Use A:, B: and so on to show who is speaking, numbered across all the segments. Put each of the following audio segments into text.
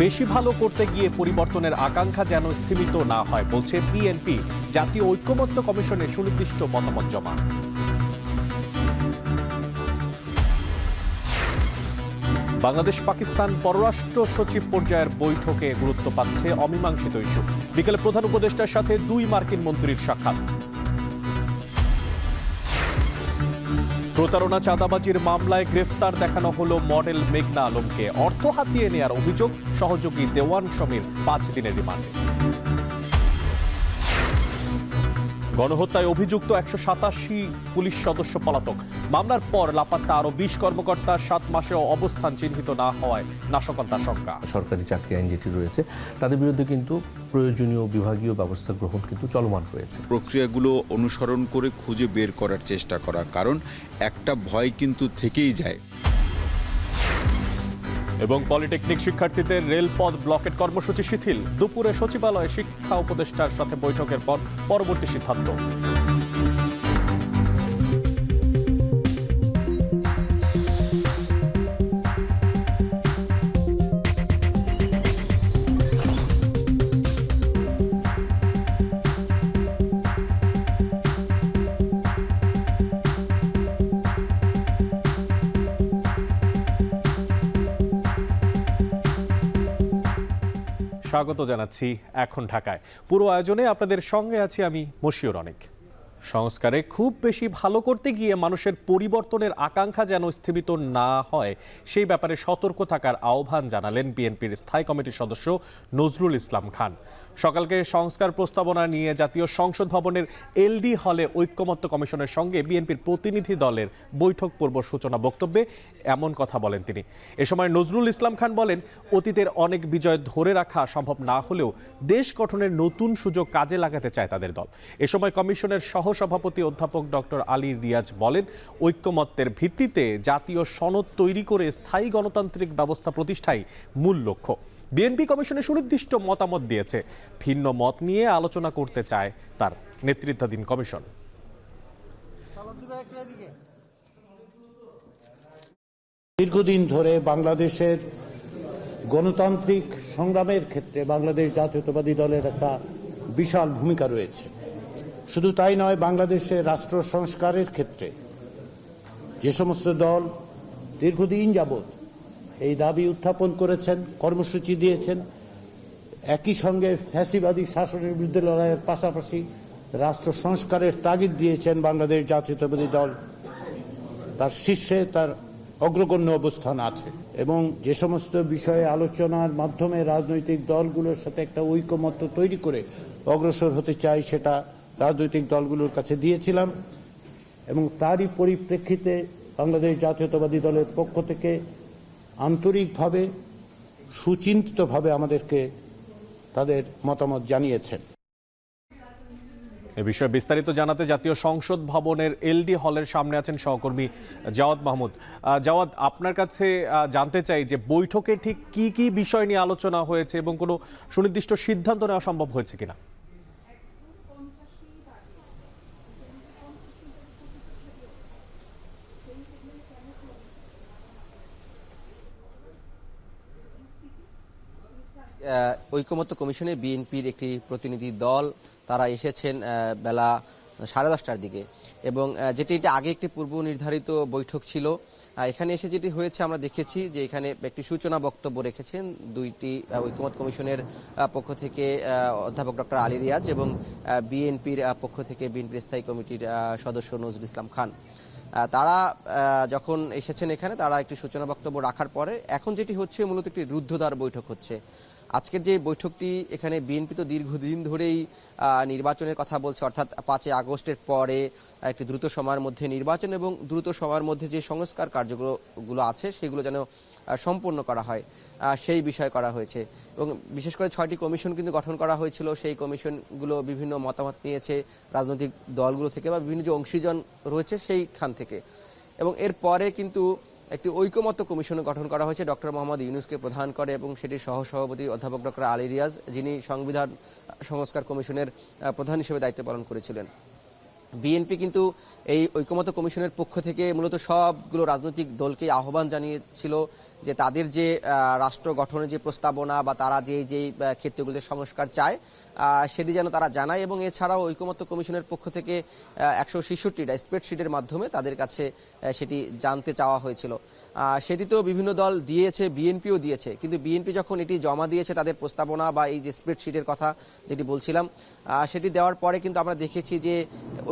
A: বেশি ভালো করতে গিয়ে পরিবর্তনের আকাঙ্ক্ষা যেন স্থিমিত না হয় বলছে বিএনপি। জাতীয় ঐক্যমত্য কমিশনের সুনির্দিষ্ট মতামত জমা। বাংলাদেশ পাকিস্তান পররাষ্ট্র সচিব পর্যায়ের বৈঠকে গুরুত্ব পাচ্ছে অমীমাংসিত ইস্যু। বিকেলে প্রধান উপদেষ্টার সাথে 2 মার্কিন মন্ত্রীর সাক্ষাৎ। প্রতারণা চাঁদাবাজির মামলায় গ্রেফতার দেখানো হলো মডেল মেঘনা আলমকে। অর্থ হাতিয়ে নেয়ার অভিযোগ, সহযোগী দেওয়ান সমীর 5 দিনের রিমান্ডে। গণহত্যায় অভিযুক্ত 187 পুলিশ সদস্য পলাতক। মামলার পর লাপাত্তা আরো 20 কর্মকর্তা। 7 মাসেও অবস্থান চিহ্নিত না হওয়ায় নাশকতার শঙ্কা।
B: সরকারি চাকরি আইন যেটি রয়েছে তাদের বিরুদ্ধে কিন্তু প্রয়োজনীয় বিভাগীয় ব্যবস্থা গ্রহণ কিন্তু চলমান রয়েছে।
C: প্রক্রিয়াগুলো অনুসরণ করে খুঁজে বের করার চেষ্টা করা, কারণ একটা ভয় কিন্তু থেকেই যায়।
A: এবং পলিটেকনিক শিক্ষার্থীদের রেলপথ ব্লকেট কর্মসূচি শিথিল। দুপুরে সচিবালয়ে শিক্ষা উপদেষ্টার সাথে বৈঠকের পর পরবর্তী সিদ্ধান্ত। স্বাগত জানাচ্ছি এখন ঢাকায়। পুরো আয়োজনে আপনাদের সঙ্গে আছি আমি মশিউর অনেক। সংস্কারে খুব বেশি ভালো করতে গিয়ে মানুষের পরিবর্তনের আকাঙ্ক্ষা যেন স্থিমিত না হয় সেই ব্যাপারে সতর্ক থাকার আহ্বান জানালেন বিএনপির স্থায়ী কমিটির সদস্য নজরুল ইসলাম খান। সকালকে সংস্কার প্রস্তাবনা নিয়ে জাতীয় সংসদ ভবনের এলডি হলে ঐক্যমত্য কমিশনের সঙ্গে বিএনপির প্রতিনিধি দলের বৈঠক পূর্ব সূচনা বক্তব্যে এমন কথা বলেন তিনি। এ সময় নজরুল ইসলাম খান বলেন, অতীতের অনেক বিজয় ধরে রাখা সম্ভব না হলেও দেশ গঠনের নতুন সুযোগ কাজে লাগাতে চায় তাদের দল। এ সময় কমিশনের সহসভাপতি অধ্যাপক ডক্টর আলী রিয়াজ বলেন, ঐক্যমত্যের ভিত্তিতে জাতীয় সনদ তৈরি করে স্থায়ী গণতান্ত্রিক ব্যবস্থা প্রতিষ্ঠাই মূল লক্ষ্য। বিএনপি কমিশনের সুনির্দিষ্ট মতামত দিয়েছে, ভিন্ন মত নিয়ে আলোচনা করতে চায় তার নেতৃত্বাধীন কমিশন।
D: দীর্ঘদিন ধরে বাংলাদেশের গণতান্ত্রিক সংগ্রামের ক্ষেত্রে বাংলাদেশ জাতীয়তাবাদী দলের একটা বিশাল ভূমিকা রয়েছে। শুধু তাই নয়, বাংলাদেশের রাষ্ট্র সংস্কারের ক্ষেত্রে যে সমস্ত দল দীর্ঘদিন যাবৎ এই দাবি উত্থাপন করেছেন, কর্মসূচি দিয়েছেন, একই সঙ্গে ফ্যাসিবাদী শাসনের বিরুদ্ধে লড়াইয়ের পাশাপাশি রাষ্ট্র সংস্কারের তাগিদ দিয়েছেন, বাংলাদেশ জাতীয়তাবাদী দল তার শীর্ষে তার অগ্রগণ্য অবস্থান আছে। এবং যে সমস্ত বিষয়ে আলোচনার মাধ্যমে রাজনৈতিক দলগুলোর সাথে একটা ঐকমত্য তৈরি করে অগ্রসর হতে চাই, সেটা রাজনৈতিক দলগুলোর কাছে দিয়েছিলাম। এবং তারই পরিপ্রেক্ষিতে বাংলাদেশ জাতীয়তাবাদী দলের পক্ষ থেকে আন্তরিকভাবে সুচিন্তিতভাবে আমাদেরকে তাদের মতামত জানিয়েছেন।
A: এ বিষয়ে বিস্তারিত জানাতে জাতীয় সংসদ ভবনের এলডি হলের সামনে আছেন সহকর্মী জাওয়াদ মাহমুদ। জাওয়াদ, আপনার কাছে জানতে চাই যে বৈঠকে ঠিক কি কি বিষয় নিয়ে আলোচনা হয়েছে এবং কোনো সুনির্দিষ্ট সিদ্ধান্ত নেওয়া সম্ভব হয়েছে কিনা?
E: ঐকমত্য কমিশনে বিএনপির একটি প্রতিনিধি দল তারা এসেছেন বেলা 10:30টার দিকে, এবং যেটি আগে একটি পূর্ব নির্ধারিত বৈঠক ছিল। এখানে এসে যেটি হয়েছে আমরা দেখেছি যে এখানে একটি সূচনা বক্তব্য রেখেছেন দুইটি ঐকমত্য কমিশনের পক্ষ থেকে অধ্যাপক ডক্টর আলী রিয়াজ এবং বিএনপির পক্ষ থেকে বিএনপির স্থায়ী কমিটির সদস্য নজরুল ইসলাম খান। তারা যখন এসেছেন এখানে, তারা একটি সূচনা বক্তব্য রাখার পরে এখন যেটি হচ্ছে মূলত একটি রুদ্ধদ্বার বৈঠক হচ্ছে। আজকের যে বৈঠকটি, এখানে বিএনপি তো দীর্ঘদিন ধরেই নির্বাচনের কথা বলছে, অর্থাৎ 5 আগস্টের পরে একটি দ্রুত সময়ের মধ্যে নির্বাচন এবং দ্রুত সময়ের মধ্যে যে সংস্কার কার্যগুলো আছে সেগুলো যেন সম্পূর্ণ করা হয় সেই বিষয় করা হয়েছে। এবং বিশেষ করে 6টি কমিশন কিন্তু গঠন করা হয়েছিল। সেই কমিশনগুলো বিভিন্ন মতামত নিয়েছে রাজনৈতিক দলগুলো থেকে বা বিভিন্ন যে অংশীজন রয়েছে সেইখান থেকে। এবং এরপরে কিন্তু একটি ঐকমত্য কমিশন গঠন করা হয়েছে ডক্টর মোহাম্মদ ইউনূসকে প্রধান করে, এবং সেটির সহসভাপতি অধ্যাপক ডক্টর আলী রিয়াজ, যিনি সংবিধান সংস্কার কমিশনের প্রধান হিসেবে দায়িত্ব পালন করেছিলেন। বিএনপি কিন্তু এই ঐকমত্য কমিশনের পক্ষ থেকে মূলত সবগুলো রাজনৈতিক দলকে আহ্বান জানিয়েছিল যে তাদের যে রাষ্ট্র গঠনের যে প্রস্তাবনা বা তারা যেই ক্ষেত্রগুলোতে সংস্কার চায় সেটি যেন তারা জানায়, এবং এছাড়াও ঐকমত্য কমিশনের পক্ষ থেকে 166টা স্প্রেডশিটের মাধ্যমে তাদের কাছে সেটি জানতে চাওয়া হয়েছিল। সেটি তো বিভিন্ন দল দিয়েছে, বিএনপিও দিয়েছে, কিন্তু বিএনপি যখন এটি জমা দিয়েছে তাদের প্রস্তাবনা বা এই যে স্প্রেডশিটের কথা যেটি বলছিলাম সেটি দেওয়ার পরে কিন্তু আমরা দেখেছি যে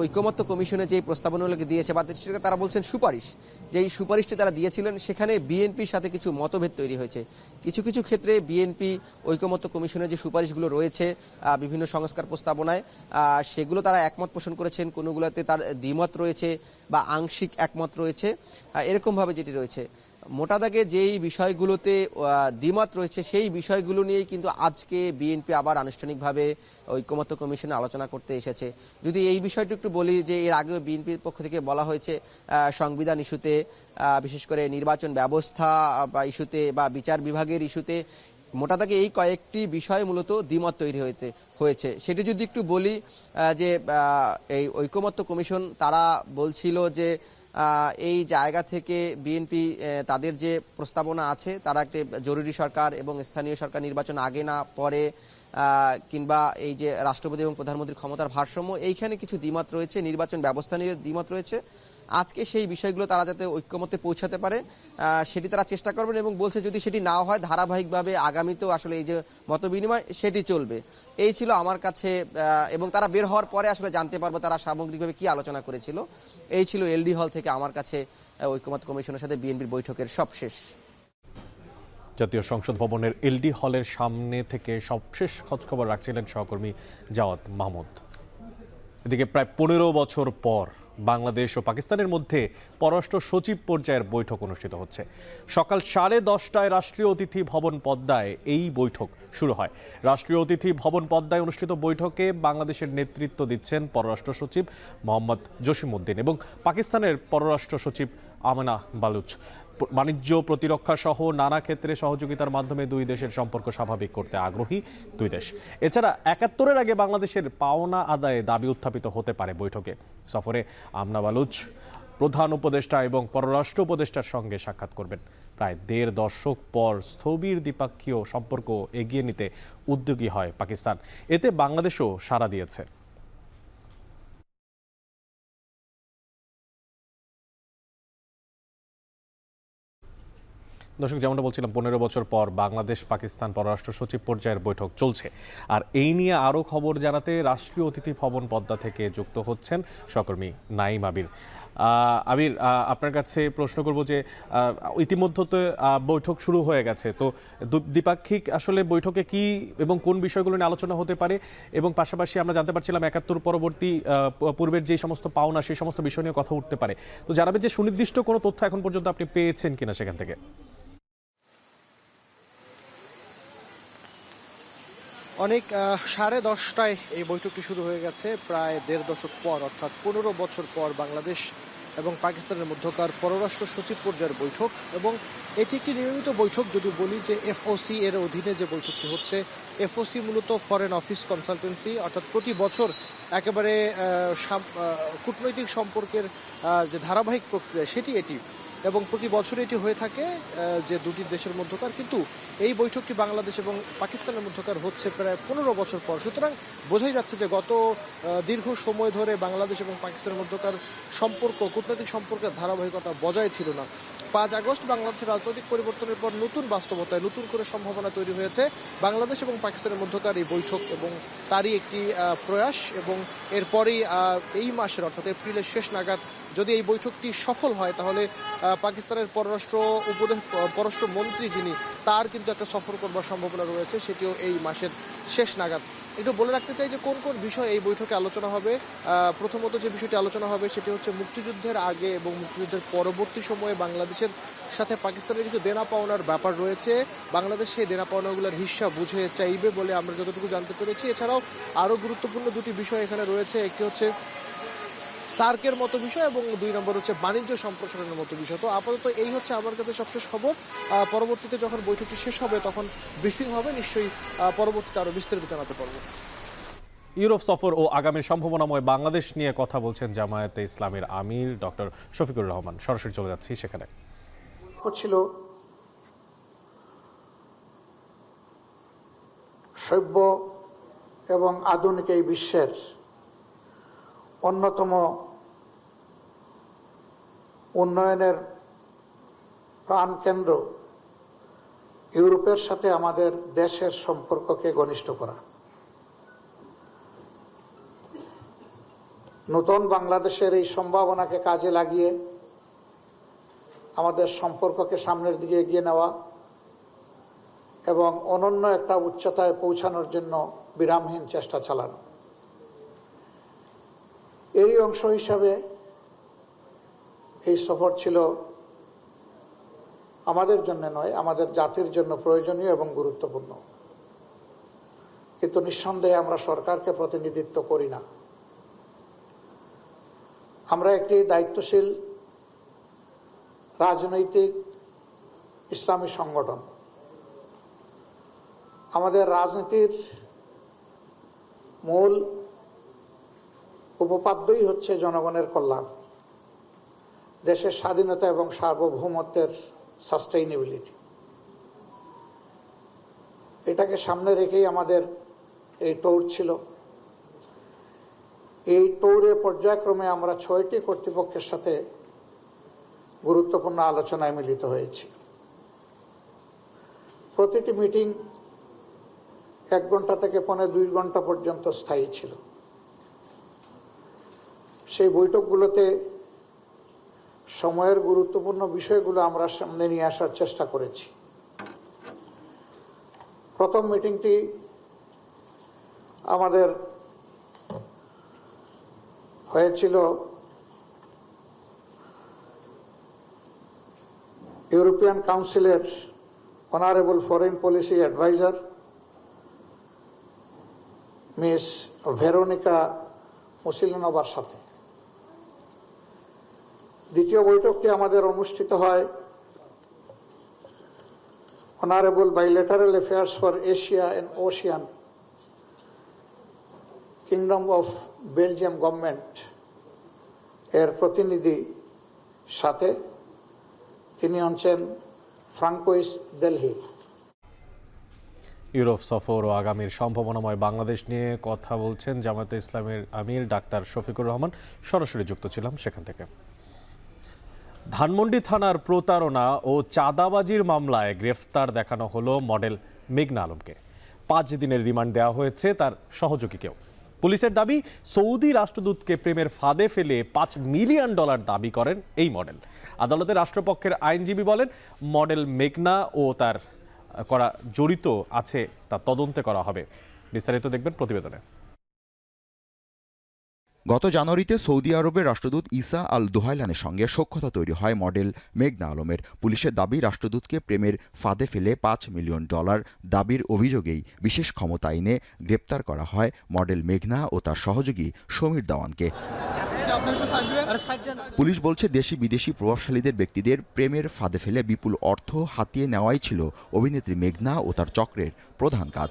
E: ঐকমত্য কমিশনে যে প্রস্তাবনাগুলোকে দিয়েছে বা সেটাকে তারা বলছেন সুপারিশ, যেই সুপারিশটি তারা দিয়েছিলেন সেখানে বিএনপির সাথে কিছু মতভেদ তৈরি হয়েছে। কিছু কিছু ক্ষেত্রে বিএনপি ঐকমত্য কমিশনের যে সুপারিশগুলো রয়েছে বিভিন্ন সংস্কার প্রস্তাবনায় সেগুলো তারা একমত পোষণ করেছেন, কোনোগুলোতে তার দ্বিমত রয়েছে বা আংশিক একমত রয়েছে, এরকমভাবে যেটি রয়েছে। মোটা দাগে যেই বিষয়গুলোতে দ্বিমত রয়েছে সেই বিষয়গুলো নিয়েই কিন্তু আজকে বিএনপি আবার আনুষ্ঠানিকভাবে ঐকমত্য কমিশনে আলোচনা করতে এসেছে। যদি এই বিষয়টি একটু বলি যে এর আগেও বিএনপির পক্ষ থেকে বলা হয়েছে সংবিধান ইস্যুতে, বিশেষ করে নির্বাচন ব্যবস্থা বা ইস্যুতে বা বিচার বিভাগের ইস্যুতে মোটা দাগে এই কয়েকটি বিষয় মূলত দ্বিমত তৈরি হয়েছে। সেটি যদি একটু বলি যে এই ঐকমত্য কমিশন তারা বলছিল যে এই জায়গা থেকে বিএনপি তাদের যে প্রস্তাবনা আছে তারা একটি জরুরি সরকার এবং স্থানীয় সরকার নির্বাচন আগে না পরে কিংবা এই যে রাষ্ট্রপতি এবং প্রধানমন্ত্রীর ক্ষমতার ভারসাম্য, এইখানে কিছু দ্বিমত রয়েছে, নির্বাচন ব্যবস্থা নিয়ে দ্বিমত রয়েছে। আজকে সেই বিষয়গুলো তারা যাতে ঐক্যমতে পৌঁছাতে পারে সেটি তারা চেষ্টা করবেন, এবং বলছে যদি সেটি না হয় ধারাবাহিকভাবে আগামীতেও আসলে এই যে মতবিনিময় সেটি চলবে। এই ছিল আমার কাছে, এবং তারা বের হওয়ার পরে আসলে জানতে পারবো তারা সামগ্রিকভাবে কি আলোচনা করেছিল। এই ছিল এলডি হল থেকে আমার কাছে ঐকমত্য কমিশনের সাথে বিএনপির বৈঠকের সবশেষ।
A: জাতীয় সংসদ ভবনের এলডি হলের সামনে থেকে সবশেষ খোঁজখবর রাখছিলেন সহকর্মী জাওয়াদ মাহমুদ। এদিকে প্রায় 15 বছর পর বাংলাদেশ ও পাকিস্তানের মধ্যে পররাষ্ট্র সচিব পর্যায়ের বৈঠক অনুষ্ঠিত হচ্ছে। সকাল 10:30টায় রাষ্ট্রীয় অতিথি ভবন পদ্মায় এই বৈঠক শুরু হয়। রাষ্ট্রীয় অতিথি ভবন পদ্মায় অনুষ্ঠিত বৈঠকে বাংলাদেশের নেতৃত্ব দিচ্ছেন পররাষ্ট্র সচিব মোহাম্মদ জসিমউদ্দিন এবং পাকিস্তানের পররাষ্ট্র সচিব আমেনা বালুচ। বাণিজ্য, প্রতিরক্ষা সহ নানা ক্ষেত্রে সহযোগিতার মাধ্যমে দুই দেশের সম্পর্ক স্বাভাবিক করতে আগ্রহী দুই দেশ। এছাড়া 71-এর আগে বাংলাদেশের পাওনা আদায়ে দাবি উত্থাপিত হতে পারে বৈঠকে। সফরে আমেনা বালুচ প্রধান উপদেষ্টা এবং পররাষ্ট্র উপদেষ্টার সঙ্গে সাক্ষাৎ করবেন। প্রায় 1.5 দশক পর স্থবির দ্বিপাক্ষীয় সম্পর্ক এগিয়ে নিতে উদ্যোগী হয় পাকিস্তান। এতে বাংলাদেশও সাড়া দিয়েছে। দর্শক, যেমনটা বলছিলাম 15 বছর পর বাংলাদেশ পাকিস্তান পররাষ্ট্র সচিব পর্যায়ের বৈঠক চলছে, আর এই নিয়ে আরও খবর জানাতে রাষ্ট্রীয় অতিথি ভবন পদ্মা থেকে যুক্ত হচ্ছেন সহকর্মী নাঈম আবির। আবির, আপনার কাছে প্রশ্ন করব যে ইতিমধ্যে তো বৈঠক শুরু হয়ে গেছে, তো দ্বিপাক্ষিক আসলে বৈঠকে কি এবং কোন বিষয়গুলো নিয়ে আলোচনা হতে পারে, এবং পাশাপাশি আমরা জানতে পারছিলাম 71 পরবর্তী পূর্বের যে সমস্ত পাওনা সেই সমস্ত বিষয় নিয়ে কথা উঠতে পারে, তো জানাবেন যে সুনির্দিষ্ট কোনো তথ্য এখন পর্যন্ত আপনি পেয়েছেন কিনা সেখান থেকে।
F: অনেক 10:30টায় এই বৈঠকটি শুরু হয়ে গেছে। প্রায় 1.5 দশক পর, অর্থাৎ 15 বছর পর বাংলাদেশ এবং পাকিস্তানের মধ্যকার পররাষ্ট্র সচিব পর্যায়ের বৈঠক, এবং এটি একটি নিয়মিত বৈঠক। যদি বলি যে এফওসি এর অধীনে যে বৈঠকটি হচ্ছে, এফওসি মূলত ফরেন অফিস কনসালটেন্সি, অর্থাৎ প্রতি বছর একেবারে কূটনৈতিক সম্পর্কের যে ধারাবাহিক প্রক্রিয়া সেটি এটি, এবং প্রতি বছর এটি হয়ে থাকে যে দুটি দেশের মধ্যকার। কিন্তু এই বৈঠকটি বাংলাদেশ এবং পাকিস্তানের মধ্যকার হচ্ছে প্রায় 15 বছর পর। সুতরাং বোঝাই যাচ্ছে যে গত দীর্ঘ সময় ধরে বাংলাদেশ এবং পাকিস্তানের মধ্যকার সম্পর্ক, কূটনৈতিক সম্পর্কের ধারাবাহিকতা বজায় ছিল না। 5 আগস্ট বাংলাদেশের রাজনৈতিক পরিবর্তনের পর নতুন বাস্তবতায় নতুন করে সম্ভাবনা তৈরি হয়েছে বাংলাদেশ এবং পাকিস্তানের মধ্যকার এই বৈঠক, এবং তারই একটি প্রয়াস। এবং এরপরেই এই মাসের, অর্থাৎ এপ্রিলের শেষ নাগাদ যদি এই বৈঠকটি সফল হয়, তাহলে পাকিস্তানের পররাষ্ট্র মন্ত্রী যিনি, তার কিন্তু একটা সফর করবার সম্ভাবনা রয়েছে, সেটিও এই মাসের শেষ নাগাদ। একটু বলে রাখতে চাই যে কোন কোন বিষয় এই বৈঠকে আলোচনা হবে। প্রথমত যে বিষয়টি আলোচনা হবে সেটি হচ্ছে মুক্তিযুদ্ধের আগে এবং মুক্তিযুদ্ধের পরবর্তী সময়ে বাংলাদেশের সাথে পাকিস্তানের কিছু দেনা পাওনার ব্যাপার রয়েছে। বাংলাদেশ সেই দেনা পাওনাগুলোর হিসাব বুঝে চাইবে বলে আমরা যতটুকু জানতে পেরেছি। এছাড়াও আরও গুরুত্বপূর্ণ দুটি বিষয় এখানে রয়েছে। একটি হচ্ছে সার্কের মতো বিষয়, এবং 2 নম্বর হচ্ছে বাণিজ্য সম্প্রসারণের মতো বিষয়। তো আপাতত এই হচ্ছে আমার কাছে সবশেষ খবর। পরবর্তীতে যখন বৈঠকটি শেষ হবে তখন ব্রিফিং হবে, নিশ্চয়ই পরবর্তীতে আরও বিস্তারিত জানাতে পারবো।
A: ইউরোপ সফর ও আগামী সম্ভাবনাময় বাংলাদেশ নিয়ে কথা বলছেন জামায়াতে ইসলামের আমির ডক্টর শফিকুর রহমান। সরাসরি চলে যাচ্ছি সেখানে।
G: ছিল সভ্য এবং আধুনিক এই বিশ্বের অন্যতম উন্নয়নের প্রাণকেন্দ্র ইউরোপের সাথে আমাদের দেশের সম্পর্ককে ঘনিষ্ঠ করা, নতুন বাংলাদেশের এই সম্ভাবনাকে কাজে লাগিয়ে আমাদের সম্পর্ককে সামনের দিকে এগিয়ে নেওয়া এবং অনন্য একটা উচ্চতায় পৌঁছানোর জন্য বিরামহীন চেষ্টা চালানো। এরই অংশ হিসাবে এই সফর ছিল আমাদের জন্য নয়, আমাদের জাতির জন্য প্রয়োজনীয় এবং গুরুত্বপূর্ণ। কিন্তু নিঃসন্দেহে আমরা সরকারকে প্রতিনিধিত্ব করি না। আমরা একটি দায়িত্বশীল রাজনৈতিক ইসলামী সংগঠন। আমাদের রাজনীতির মূল উপপাদ্যই হচ্ছে জনগণের কল্যাণ, দেশের স্বাধীনতা এবং সার্বভৌমত্বের সাস্টেইনেবিলিটি। এটাকে সামনে রেখেই আমাদের এই ট্যুর ছিল। এই ট্যুরে পর্যায়ক্রমে আমরা 6টি কর্তৃপক্ষের সাথে গুরুত্বপূর্ণ আলোচনায় মিলিত হয়েছি। প্রতিটি মিটিং 1 ঘন্টা থেকে 2.25 ঘন্টা পর্যন্ত স্থায়ী ছিল। সেই বৈঠকগুলোতে সময়ের গুরুত্বপূর্ণ বিষয়গুলো আমরা সামনে নিয়ে আসার চেষ্টা করেছি। প্রথম মিটিংটি আমাদের হয়েছিল ইউরোপিয়ান কাউন্সিলের honourable foreign policy adviser miss Veronica মুসিলিনোভার সাথে। দ্বিতীয় বৈঠকটি আমাদের অনুষ্ঠিত হয় honourable bilateral affairs for Asia and ocean kingdom of Belgium government এর প্রতিনিধি সাথে। তিনি হচ্ছেন ফ্রাঙ্কোইস দেলহি।
A: ইউরোপ সফর ও আগামীর সম্ভাবনাময় বাংলাদেশ নিয়ে কথা বলছেন জামায়াতে ইসলামের আমির ডাক্তার শফিকুর রহমান। সরাসরি যুক্ত ছিলাম সেখান থেকে। ধানমন্ডি থানার প্রতারণা ও চাঁদাবাজির মামলায় গ্রেফতার দেখানো হলো মডেল মেঘনা আলমকে। 5 দিনের রিমান্ড দেওয়া হয়েছে তার সহযোগীকেও। পুলিশের দাবি, সৌদি রাষ্ট্রদূতকে প্রেমের ফাঁদে ফেলে $5 মিলিয়ন দাবি করেন এই মডেল। আদালতে রাষ্ট্রপক্ষের আইনজীবী বলেন, মডেল মেঘনা ও তার করা জড়িত আছে তা তদন্তে করা হবে। বিস্তারিত দেখবেন প্রতিবেদনে।
H: গত জানুয়ারিতে সৌদি আরবের রাষ্ট্রদূত ইসা আল দোহাইলানের সঙ্গে সখ্যতা তৈরি হয় মডেল মেঘনা আলমের। পুলিশের দাবি, রাষ্ট্রদূতকে প্রেমের ফাঁদে ফেলে $5 মিলিয়ন দাবির অভিযোগেই বিশেষ ক্ষমতা আইনে গ্রেপ্তার করা হয় মডেল মেঘনা ও তার সহযোগী সমীর দাওয়ানকে। পুলিশ বলছে, দেশি বিদেশি প্রভাবশালীদের ব্যক্তিদের প্রেমের ফাঁদে ফেলে বিপুল অর্থ হাতিয়ে নেওয়াই ছিল অভিনেত্রী মেঘনা ও তার চক্রের প্রধান কাজ।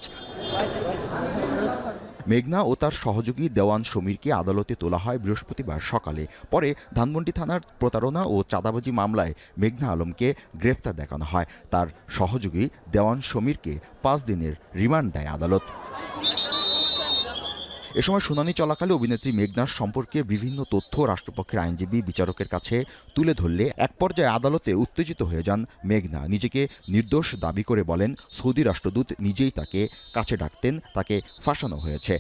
H: মেঘনা ও তার সহযোগী দেওয়ান সমীরকে আদালতে তোলা হয় বৃহস্পতিবার সকালে। পরে ধানমন্ডি থানার প্রতারণা ও চাঁদাবাজি মামলায় মেঘনা আলমকে গ্রেফতার দেখানো হয়। তার সহযোগী দেওয়ান সমীরকে 5 দিনের রিমান্ড দেয় আদালত। এ সময় শুনানি চলাকালে অভিনেত্রী মেঘনার সম্পর্কে বিভিন্ন তথ্য রাষ্ট্রপক্ষের আইনজীবী বিচারকের কাছে তুলে ধরলে এক পর্যায়ে আদালতে উত্তেজিত হয়ে যান মেঘনা। নিজেকে নির্দোষ দাবি করে বলেন, সৌদি রাষ্ট্রদূত নিজেই তাকে কাছে ডাকতেন, তাকে ফাঁসানো হয়েছে।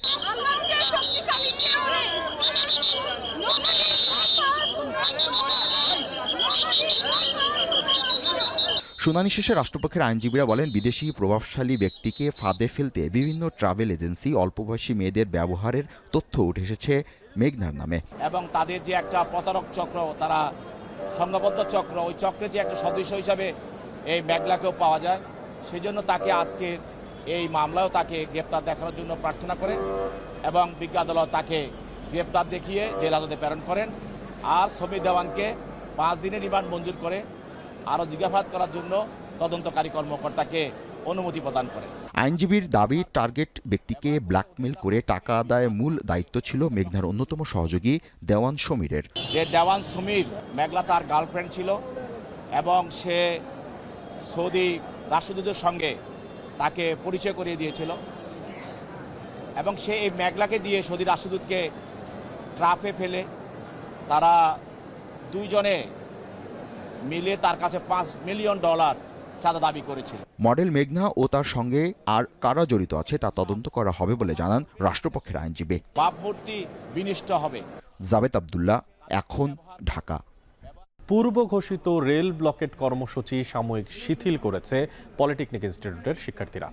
H: শুনানি শেষে রাষ্ট্রপক্ষের আইনজীবীরা বলেন, বিদেশি প্রভাবশালী ব্যক্তিকে ফাঁদে ফেলতে বিভিন্ন ট্রাভেল এজেন্সি অল্পবয়সী মেয়েদের ব্যবহারের তথ্য উঠে এসেছে মেঘনার নামে।
I: এবং তাদের যে একটা প্রতারক চক্র, তারা সংঘবদ্ধ চক্র, ওই চক্রের যে একটা সদস্য হিসাবে এই মেঘনাকেও পাওয়া যায়। সেই জন্য তাকে আজকে এই মামলায়ও তাকে গ্রেপ্তার দেখানোর জন্য প্রার্থনা করে এবং বিজ্ঞ আদালত তাকে গ্রেপ্তার দেখিয়ে জেল হাজতে প্রেরণ করেন। আর সমীর দেওয়ানকে 5 দিনের রিমান্ড মঞ্জুর করে আরও জিজ্ঞাসাবাদ করার জন্য তদন্তকারী কর্মকর্তাকে অনুমতি প্রদান করে।
H: আইনজীবীর দাবি, টার্গেট ব্যক্তিকে ব্ল্যাকমেল করে টাকা আদায়ের মূল দায়িত্ব ছিল মেঘনার অন্যতম সহযোগী দেওয়ান সমীরের।
I: যে দেওয়ান সমীর, মেঘলা তার গার্লফ্রেন্ড ছিল এবং সে সৌদি রাষ্ট্রদূতের সঙ্গে তাকে পরিচয় করিয়ে দিয়েছিল এবং সে এই মেঘলাকে দিয়ে সৌদি রাষ্ট্রদূতকে ট্রাপে ফেলে তারা দুইজনে মিলে তার কাছে $5 মিলিয়ন চাঁদা দাবি করেছিল।
H: মডেল মেঘনা ও তার সঙ্গে আর কারা জড়িত আছে তা তদন্ত করা হবে বলে জানান রাষ্ট্রপক্ষের আইনজীবী।
I: ভাবমূর্তি বিনষ্ট হবে।
H: জাবেদ আব্দুল্লাহ, এখন, ঢাকা।
A: পূর্ব ঘোষিত রেল ব্লকেট কর্মসূচি সাময়িক শিথিল করেছে পলিটেকনিক ইনস্টিটিউটের শিক্ষার্থীরা।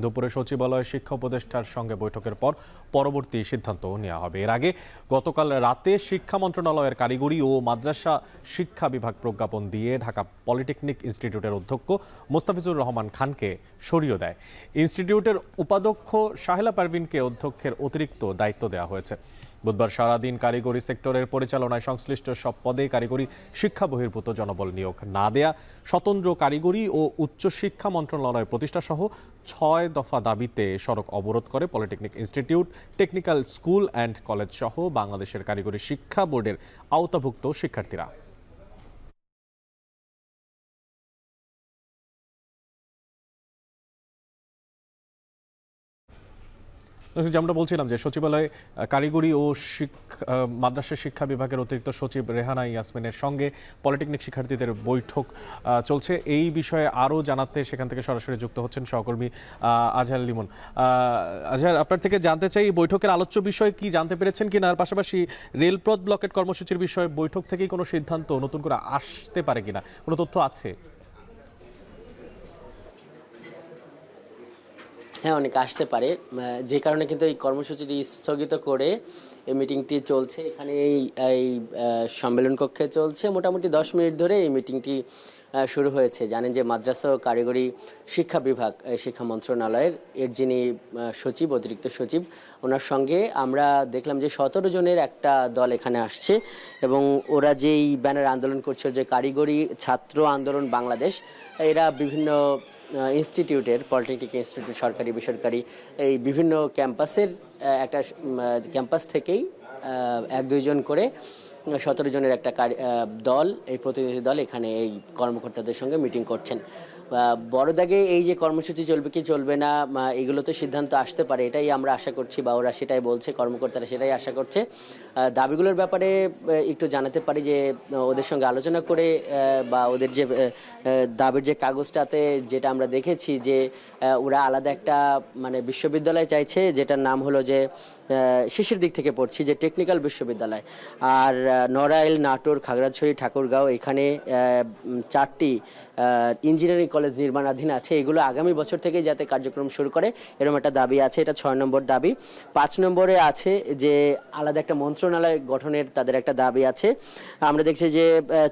A: দুপুরে সচিবালয়ে শিক্ষা উপদেষ্টার সঙ্গে বৈঠকের পর পরবর্তী সিদ্ধান্ত নেওয়া হবে। এর আগে গতকাল রাতে শিক্ষা মন্ত্রণালয়ের কারিগরি ও মাদ্রাসা শিক্ষা বিভাগ প্রজ্ঞাপন দিয়ে ঢাকা পলিটেকনিক ইনস্টিটিউটের অধ্যক্ষ মোস্তাফিজুর রহমান খানকে সরিয়ে দেয়। ইনস্টিটিউটের উপাধ্যক্ষ শাহেলা পারভিনকে অধ্যক্ষের অতিরিক্ত দায়িত্ব দেওয়া হয়েছে। বুধবার সারাদিন কারিগরি সেক্টরের পরিচালনায় সংশ্লিষ্ট সব পদে কারিগরি শিক্ষা বহির্ভূত জনবল নিয়োগ না দেয়া, স্বতন্ত্র কারিগরি ও উচ্চশিক্ষা মন্ত্রণালয় প্রতিষ্ঠা সহ 6 দফা দাবিতে সড়ক অবরোধ করে polytechnic institute, technical school and college সহ বাংলাদেশের কারিগরি শিক্ষা বোর্ডের আওতাভুক্ত শিক্ষার্থীরা। যেমনটা বলছিলাম যে সচিবালয়ে কারিগরি ও মাদ্রাসা শিক্ষা বিভাগের অতিরিক্ত সচিব রেহানা ইয়াসমিনের সঙ্গে পলিটেকনিক শিক্ষার্থীদের বৈঠক চলছে। এই বিষয়ে আরও জানাতে সেখান থেকে সরাসরি যুক্ত হচ্ছেন সহকর্মী আজহার লিমন। আজহার, আপনার থেকে জানতে চাই এই বৈঠকের আলোচ্য বিষয় কি জানতে পেরেছেন কিনা, আর পাশাপাশি রেলপথ ব্লকেট কর্মসূচির বিষয়ে বৈঠক থেকেই কোনো সিদ্ধান্ত নতুন করে আসতে পারে কিনা, কোনো তথ্য আছে?
J: হ্যাঁ, অনেক আসতে পারে, যে কারণে কিন্তু এই কর্মসূচিটি স্থগিত করে এই মিটিংটি চলছে। এখানে এই সম্মেলন কক্ষে চলছে মোটামুটি 10 মিনিট ধরে এই মিটিংটি শুরু হয়েছে। জানেন যে মাদ্রাসা ও কারিগরি শিক্ষা বিভাগ শিক্ষা মন্ত্রণালয়ের যিনি সচিব, অতিরিক্ত সচিব, ওনার সঙ্গে আমরা দেখলাম যে 17 জনের একটা দল এখানে আসছে এবং ওরা যেই ব্যানার আন্দোলন করছে, যে কারিগরি ছাত্র আন্দোলন বাংলাদেশ, এরা বিভিন্ন ইনস্টিটিউটের, পলিটেকনিক ইনস্টিটিউট, সরকারি বেসরকারি, এই বিভিন্ন ক্যাম্পাসের একটা ক্যাম্পাস থেকেই 1-2 জন করে 17 জনের একটা দল, এই প্রতিনিধি দল এখানে এই কর্মকর্তাদের সঙ্গে মিটিং করছেন। বড় দাগে এই যে কর্মসূচি চলবে কি চলবে না, এগুলোতে সিদ্ধান্ত আসতে পারে, এটাই আমরা আশা করছি, বা ওরা সেটাই বলছে, কর্মকর্তারা সেটাই আশা করছে। দাবিগুলোর ব্যাপারে একটু জানাতে পারি যে ওদের সঙ্গে আলোচনা করে বা ওদের যে দাবির যে কাগজটাতে যেটা আমরা দেখেছি যে ওরা আলাদা একটা মানে বিশ্ববিদ্যালয় চাইছে, যেটার নাম হলো যে শেষের দিক থেকে পড়ছি যে টেকনিক্যাল বিশ্ববিদ্যালয়, আর নড়াইল, নাটোর, খাগড়াছড়ি, ঠাকুরগাঁও, এখানে 4টি ইঞ্জিনিয়ারিং কলেজ নির্মাণাধীন আছে। এগুলো আগামী বছর থেকে যাতে কার্যক্রম শুরু করে এরকম একটা দাবি আছে, এটা 6 নম্বর দাবি। 5 নম্বরে আছে যে আলাদা একটা মন্ত্রণালয় গঠনের তাদের একটা দাবি আছে। আমরা দেখছি যে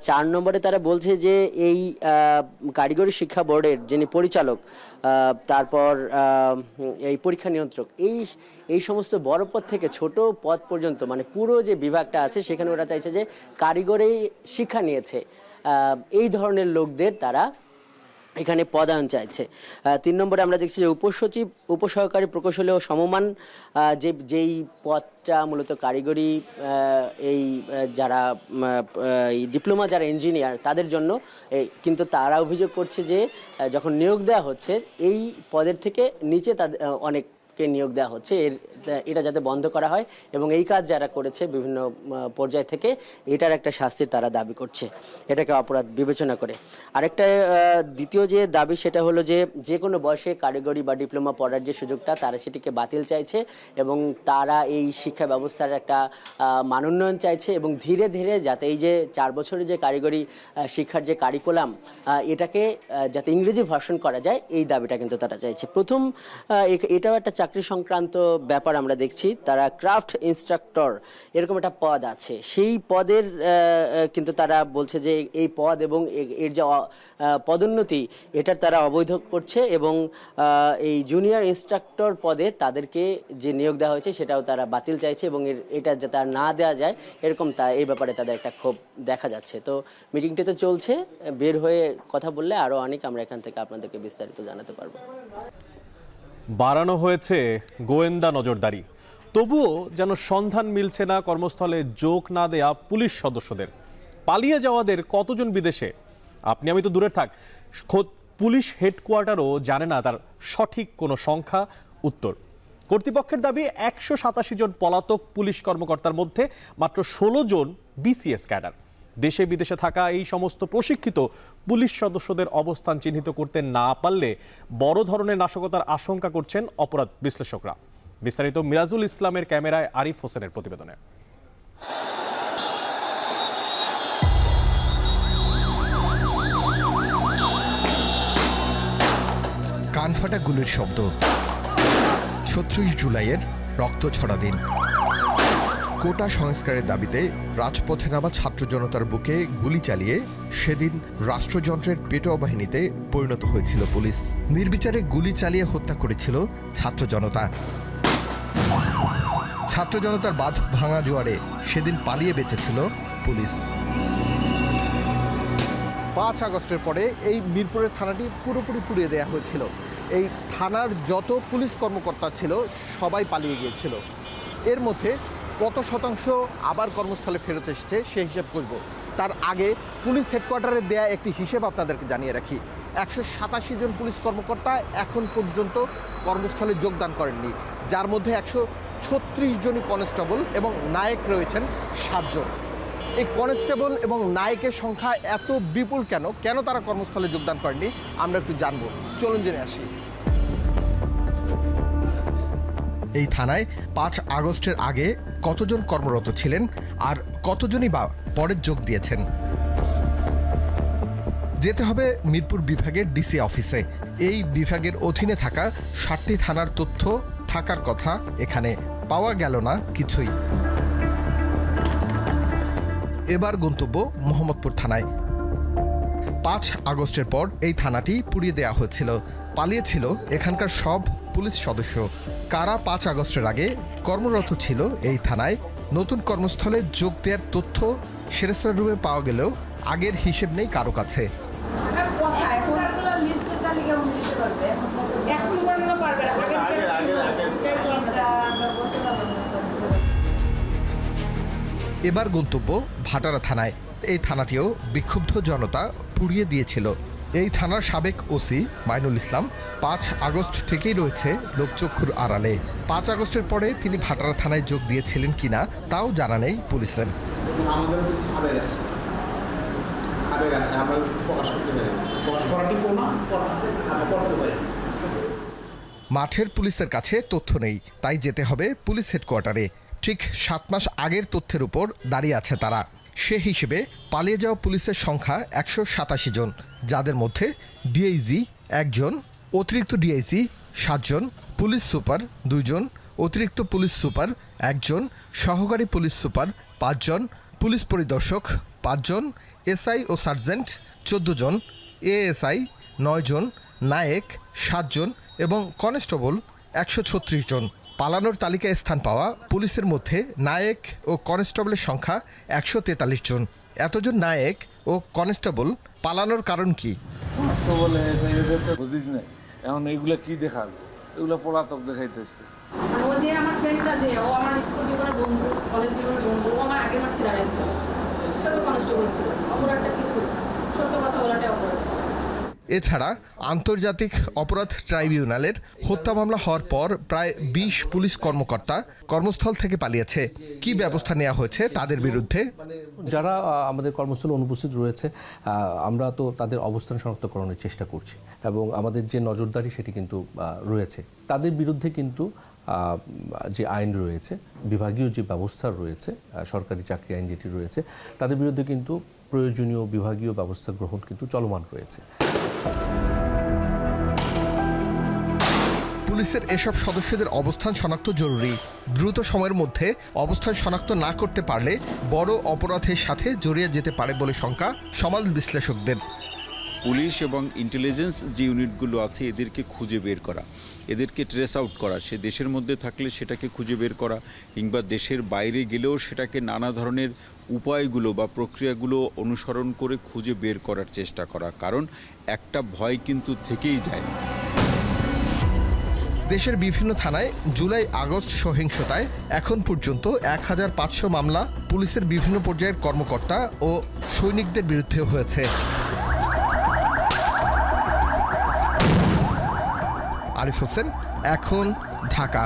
J: 4 নম্বরে তারা বলছে যে এই কারিগরি শিক্ষা বোর্ডের যিনি পরিচালক, তারপর এই পরীক্ষা নিয়ন্ত্রক, এই সমস্ত বড় পদ থেকে ছোট পদ পর্যন্ত মানে পুরো যে বিভাগটা আছে সেখানে ওরা চাইছে যে কারিগরি শিক্ষা নিয়েছে এই ধরনের লোকদের তারা এখানে পদায়ন চাইছে। 3 নম্বরে আমরা দেখছি যে উপসচিব, উপসহকারী প্রকৌশলী ও সমমান যেই পদটা মূলত কারিগরি এই যারা ডিপ্লোমা যারা ইঞ্জিনিয়ার তাদের জন্য, কিন্তু তারা অভিযোগ করছে যে যখন নিয়োগ দেওয়া হচ্ছে এই পদের থেকে নিচে তাদের অনেককে নিয়োগ দেওয়া হচ্ছে, এটা যাতে বন্ধ করা হয় এবং এই কাজ যারা করেছে বিভিন্ন পর্যায় থেকে এটার একটা শাস্তির তারা দাবি করছে, এটাকে অপরাধ বিবেচনা করে। আরেকটা দ্বিতীয় যে দাবি সেটা হলো যে কোনো বয়সে কারিগরি বা ডিপ্লোমা পড়ার যে সুযোগটা তারা সেটিকে বাতিল চাইছে এবং তারা এই শিক্ষা ব্যবস্থার একটা মানোন্নয়ন চাইছে এবং ধীরে ধীরে যাতে এই যে 4 বছরের যে কারিগরি শিক্ষার যে কারিকুলাম এটাকে যাতে ইংরেজি ভার্সন করা যায়, এই দাবিটা কিন্তু তারা চাইছে। প্রথম এটাও একটা চাকরি সংক্রান্ত ব্যাপার ব্যাপার আমরা দেখছি, তারা ক্রাফট ইনস্ট্রাক্টর এরকম একটা পদ আছে, সেই পদের কিন্তু তারা বলছে যে এই পদ এবং এর যে পদোন্নতি এটার তারা অবৈধ করছে, এবং এই জুনিয়র ইনস্ট্রাক্টর পদে তাদেরকে যে নিয়োগ দেওয়া হয়েছে সেটাও তারা বাতিল চাইছে, এবং এটা যাতে আর না দেওয়া যায় এরকম এই ব্যাপারে তাদের একটা ক্ষোভ দেখা যাচ্ছে। তো মিটিংটি তো চলছে, বের হয়ে কথা বললে আরও অনেক আমরা এখান থেকে আপনাদেরকে বিস্তারিত জানাতে পারবো।
A: বাড়ানো হয়েছে গোয়েন্দা নজরদারি, তবুও যেন সন্ধান মিলছে না কর্মস্থলে যোগ না দেয়া পুলিশ সদস্যদের। পালিয়ে যাওয়াদের কতজন বিদেশে, আপনি আমি তো দূরে থাক, খোদ পুলিশ হেডকোয়ার্টারও জানে না তার সঠিক কোনো সংখ্যা উত্তর। কর্তৃপক্ষের দাবি 187 জন পলাতক পুলিশ কর্মকর্তার মধ্যে মাত্র 16 জন বিসিএস ক্যাডার। দেশে বিদেশে থাকা এই সমস্ত প্রশিক্ষিত পুলিশ সদস্যদের অবস্থান চিহ্নিত করতে না পারলে বড় ধরনের নাশকতার আশঙ্কা করছেন অপরাধ বিশ্লেষকরা। বিস্তারিত মিরাজুল ইসলামের ক্যামেরায় আরিফ হোসেনের প্রতিবেদনে।
K: কানফাটা গুলির শব্দ, 36 জুলাইয়ের রক্ত ছড়া দিন। কোটা সংস্কারের দাবিতে রাজপথে নামা ছাত্র জনতার বুকে গুলি চালিয়ে সেদিন রাষ্ট্রযন্ত্রের পেটোয়া বাহিনীতে পরিণত হয়েছিল পুলিশ। নির্বিচারে গুলি চালিয়ে হত্যা করেছিল ছাত্র জনতা। ছাত্র জনতার বাঁধ ভাঙা জোয়ারে সেদিন পালিয়ে বেঁচেছিল পুলিশ।
F: 5 আগস্টের পরে এই মিরপুরের থানাটি পুরোপুরি পুড়িয়ে দেওয়া হয়েছিল। এই থানার যত পুলিশ কর্মকর্তা ছিল সবাই পালিয়ে গিয়েছিল। এর মধ্যে কত শতাংশ আবার কর্মস্থলে ফেরত এসেছে সে হিসাব করব। তার আগে পুলিশ হেডকোয়ার্টারে দেয়া একটি হিসেব আপনাদেরকে জানিয়ে রাখি। 187 জন পুলিশ কর্মকর্তা এখন পর্যন্ত কর্মস্থলে যোগদান করেননি, যার মধ্যে 136 জনই কনস্টেবল এবং নায়েক রয়েছেন 7 জন। এই কনস্টেবল এবং নায়কের সংখ্যা এত বিপুল কেন তারা কর্মস্থলে যোগদান করেননি আমরা একটু জানবো। চলুন জেনে আসি।
K: এই থানায় 5 আগস্টের আগে কতজন কর্মরত ছিলেন আর কতজনই বা পরে যোগ দিয়েছেন? যেতে হবে মিরপুর বিভাগের ডিসি অফিসে। এই বিভাগের অধীনে থাকা 7টি থানার তথ্য থাকার কথা এখানে, পাওয়া গেল না কিছুই। এবার গন্তব্য মোহাম্মদপুর থানায়। 5 আগস্টের পর এই থানাটি পুড়িয়ে দেওয়া হয়েছিল। পালিয়েছিল এখানকার সব পুলিশ সদস্য। কারা 5 আগস্টের আগে কর্মরত ছিল এই থানায়, নতুন কর্মস্থলে যোগ দেওয়ার তথ্য সেরেস্তার রুমে পাওয়া গেলেও আগের হিসেব নেই কারো কাছে। এবার গন্তব্য ভাটারা থানায়। এই থানাটিও বিক্ষুব্ধ জনতা পুড়িয়ে দিয়েছিল। এই থানার সাবেক ওসি মাইনুল ইসলাম 5 আগস্ট থেকেই রয়েছে লোকচক্ষুর আড়ালে। 5 আগস্টের পরে তিনি ভাটারা থানায় যোগ দিয়েছিলেন কিনা তাও জানা নেই পুলিশের। মাঠের পুলিশের কাছে তথ্য নেই, তাই যেতে হবে পুলিশ হেডকোয়ার্টারে। ঠিক 7 মাস আগের তথ্যের উপর দাঁড়িয়ে আছে তারা। সে হিসেবে পালিয়ে যাওয়া পুলিশের সংখ্যা 187 জন, যাদের মধ্যে ডিআইজি 1 জন, অতিরিক্ত ডিআইজি 7 জন, পুলিশ সুপার 2 জন, অতিরিক্ত পুলিশ সুপার 1 জন, সহকারী পুলিশ সুপার 5 জন, পুলিশ পরিদর্শক 5 জন, এসআই ও সার্জেন্ট 14 জন, এএসআই 9 জন, নায়েক 7 জন এবং কনস্টেবল 136 জন। পালানোর তালিকায় স্থান পাওয়া পুলিশের মধ্যে নায়েক ও কনস্টেবলের সংখ্যা 143 জন। এতজন নায়েক ও কনস্টেবল পালানোর কারণ কি?
L: এখন এইগুলা কি দেখাবে? এগুলো পলাতক দেখাইতেছে।
M: ও যে আমার ফ্রেন্ডটা, যে ও আমার স্কুল জীবনের বন্ধু, কলেজ জীবনের বন্ধু, ও আমার আগের মাঠে দাঁড়াইছিল, সে তো কনস্টেবল ছিল। অপরাধটা কি ছিল? সত্য কথা বলাটাই অপরাধ ছিল।
K: এছাড়া আন্তর্জাতিক অপরাধ ট্রাইব্যুনালের হত্যা মামলা হওয়ার পর প্রায় 20 পুলিশ কর্মকর্তা কর্মস্থল থেকে পালিয়েছে। কি ব্যবস্থা নেওয়া হয়েছে তাদের বিরুদ্ধে?
B: যারা আমাদের কর্মস্থলে অনুপস্থিত রয়েছে আমরা তো তাদের অবস্থান শনাক্তকরণের চেষ্টা করছি এবং আমাদের যে নজরদারি সেটি কিন্তু রয়েছে। তাদের বিরুদ্ধে কিন্তু যে আইন রয়েছে, বিভাগীয় যে ব্যবস্থা রয়েছে, সরকারি চাকরি আইন যেটি রয়েছে, তাদের বিরুদ্ধে কিন্তু প্রয়োজনীয় বিভাগীয় ব্যবস্থা গ্রহণ কিন্তু চলমান রয়েছে।
K: পুলিশের এসব সদস্যদের অবস্থান শনাক্ত জরুরি। দ্রুত সময়ের মধ্যে অবস্থান শনাক্ত না করতে পারলে বড় অপরাধের সাথে জড়িয়ে যেতে পারে বলে শঙ্কা সমাজ বিশ্লেষকদের।
C: পুলিশ এবং ইন্টেলিজেন্স যে ইউনিটগুলো আছে এদেরকে খুঁজে বের করা, এদেরকে ট্রেস আউট করা, সে দেশের মধ্যে থাকলে সেটাকে খুঁজে বের করা কিংবা দেশের বাইরে গেলেও সেটাকে নানা ধরনের উপায়গুলো বা প্রক্রিয়াগুলো অনুসরণ করে খুঁজে বের করার চেষ্টা করা, কারণ একটা ভয় কিন্তু থেকেই যায়।
K: দেশের বিভিন্ন থানায় জুলাই আগস্ট সহিংসতায় এখন পর্যন্ত 1500 মামলা পুলিশের বিভিন্ন পর্যায়ের কর্মকর্তা ও সৈনিকদের বিরুদ্ধে হয়েছে। আরিফ হোসেন, এখন, ঢাকা।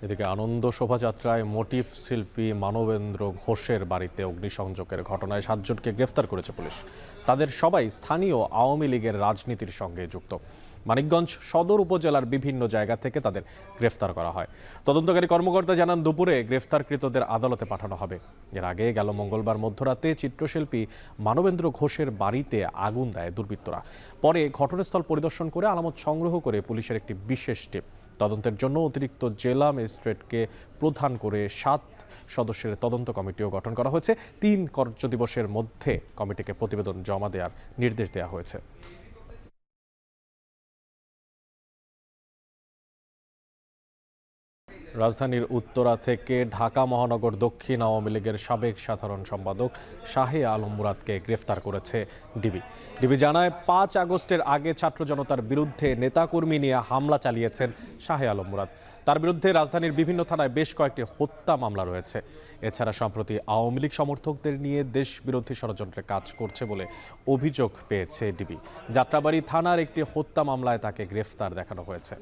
A: এদিকে আনন্দ শোভাযাত্রায় মোটিভ শিল্পী মানবেন্দ্র ঘোষের বাড়িতে অগ্নিসংযোগের ঘটনায় 7 জনকে গ্রেফতার করেছে পুলিশ। তাদের সবাই স্থানীয় আওয়ামী লীগের রাজনীতির সঙ্গে যুক্ত। মানিকগঞ্জ সদর উপজেলার বিভিন্ন জায়গা থেকে তাদের গ্রেফতার করা হয়। তদন্তকারী কর্মকর্তা জানান দুপুরে গ্রেফতারকৃতদের আদালতে পাঠানো হবে। এর আগে গেল মঙ্গলবার মধ্যরাতে চিত্রশিল্পী মানবেন্দ্র ঘোষের বাড়িতে আগুন দেয় দুর্বৃত্তরা। পরে ঘটনাস্থল পরিদর্শন করে আলামত সংগ্রহ করে পুলিশের একটি বিশেষ টিম তদন্তের জন্য অতিরিক্ত জেলা ম্যাজিস্ট্রেটকে প্রধান করে 7 সদস্যের তদন্ত কমিটিও গঠন করা হয়েছে। 3 কার্যদিবসের মধ্যে কমিটিকে প্রতিবেদন জমা দেওয়ার নির্দেশ দেওয়া হয়েছে। রাজধানীর উত্তরা থেকে ঢাকা মহানগর দক্ষিণ আওয়ামী লীগের সাবেক সাধারণ সম্পাদক শাহে আলম মুরাদকে গ্রেফতার করেছে ডিবি জানায় 5 আগস্টের আগে ছাত্র জনতার বিরুদ্ধে নেতাকর্মী নিয়ে হামলা চালিয়েছেন শাহে আলম মুরাদ। তার বিরুদ্ধে রাজধানীর বিভিন্ন থানায় বেশ কয়েকটি হত্যা মামলা রয়েছে। এছাড়া সম্প্রতি আওয়ামী লীগ সমর্থকদের নিয়ে দেশ বিরোধী ষড়যন্ত্রে কাজ করছে বলে অভিযোগ পেয়েছে ডিবি। যাত্রাবাড়ি থানার একটি হত্যা মামলায় তাকে গ্রেফতার দেখানো হয়েছে।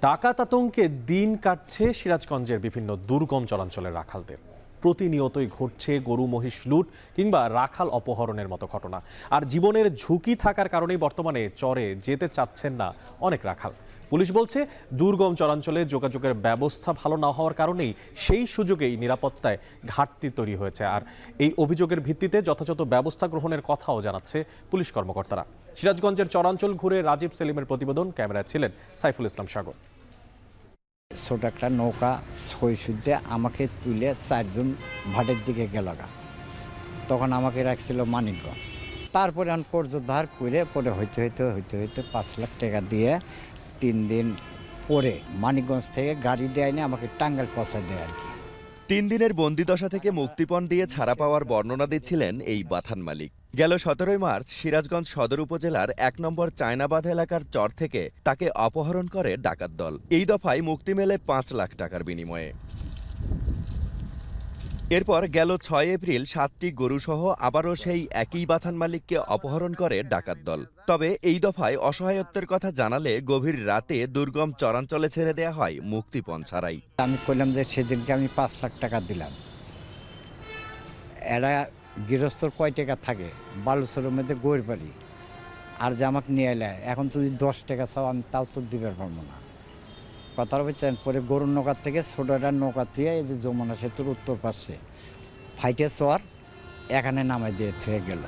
A: ডাকাত আতঙ্কে দিন কাটছে সিরাজগঞ্জের বিভিন্ন দুর্গম চরাঞ্চলের রাখালদের। প্রতিনিয়তই ঘটছে গরু মহিষ লুট কিংবা রাখাল অপহরণের মতো ঘটনা। আর জীবনের ঝুঁকি থাকার কারণেই বর্তমানে চরে যেতে চাচ্ছেন না অনেক রাখাল। পুলিশ বলছে দুর্গম চরাঞ্চলে যোগাযোগের ব্যবস্থা ভালো না হওয়ার কারণেই সেই সুযোগেই নিরাপত্তায় ঘাটতি তৈরি হয়েছে। আর এই অভিযোগের ভিত্তিতে যথাযথ ব্যবস্থা গ্রহণের কথাও জানাচ্ছে পুলিশ কর্মকর্তারা। সিরাজগঞ্জের চরাঞ্চল ঘুরে রাজীব সেলিমের প্রতিবেদন, ক্যামেরায় ছিলেন সাইফুল ইসলাম সাগর।
N: ছোট একটা নৌকা সৈসুদ্ধে আমাকে তুলে 4 জন ভাটের দিকে গেল, তখন আমাকে রাখছিল মানিকগঞ্জ। তারপরে আমি কর্জধার করে পরে হইতে 5 লাখ টাকা দিয়ে 3 দিন পরে মানিকগঞ্জ থেকে গাড়ি দেয় না, আমাকে টাঙ্গাইল পৌঁছা দেয় আর কি।
O: 3 দিনের বন্দিদশা থেকে মুক্তিপণ দিয়ে ছাড়া পাওয়ার বর্ণনা দিচ্ছিলেন এই বাথান মালিক। গেল 17 মার্চ সিরাজগঞ্জ সদর উপজেলার 1 নম্বর চায়নাবাদ এলাকার চর থেকে তাকে অপহরণ করে ডাকাত দল। এই দফায় মুক্তি মেলে 5 লাখ টাকার বিনিময়ে। এরপর গেল 6 এপ্রিল 7টি গরুসহ আবারও সেই একই বাথান মালিককে অপহরণ করে ডাকাত দল। তবে এই দফায় অসহায়ত্বের কথা জানালে গভীর রাতে দুর্গম চরাঞ্চলে ছেড়ে দেয়া হয় মুক্তিপণ ছাড়াই।
N: আমি কইলাম যে সেদিনকে আমি 5 লাখ টাকা দিলাম। এরা গৃহস্থর কয় টাকা থাকে, বালুচরের মধ্যে গড় পারি, আর যে আমাকে নিয়ে এলে এখন যদি 10 টাকা চাও আমি তাও তো দিতে পারবো না। কথার বলছেন পরে গরুর নৌকার থেকে ছোটো একটা নৌকা দিয়ে এই যে যমুনা সেতুর উত্তর পাশে ফাইটে চর এখানে নামাই দিয়ে থেকে গেল।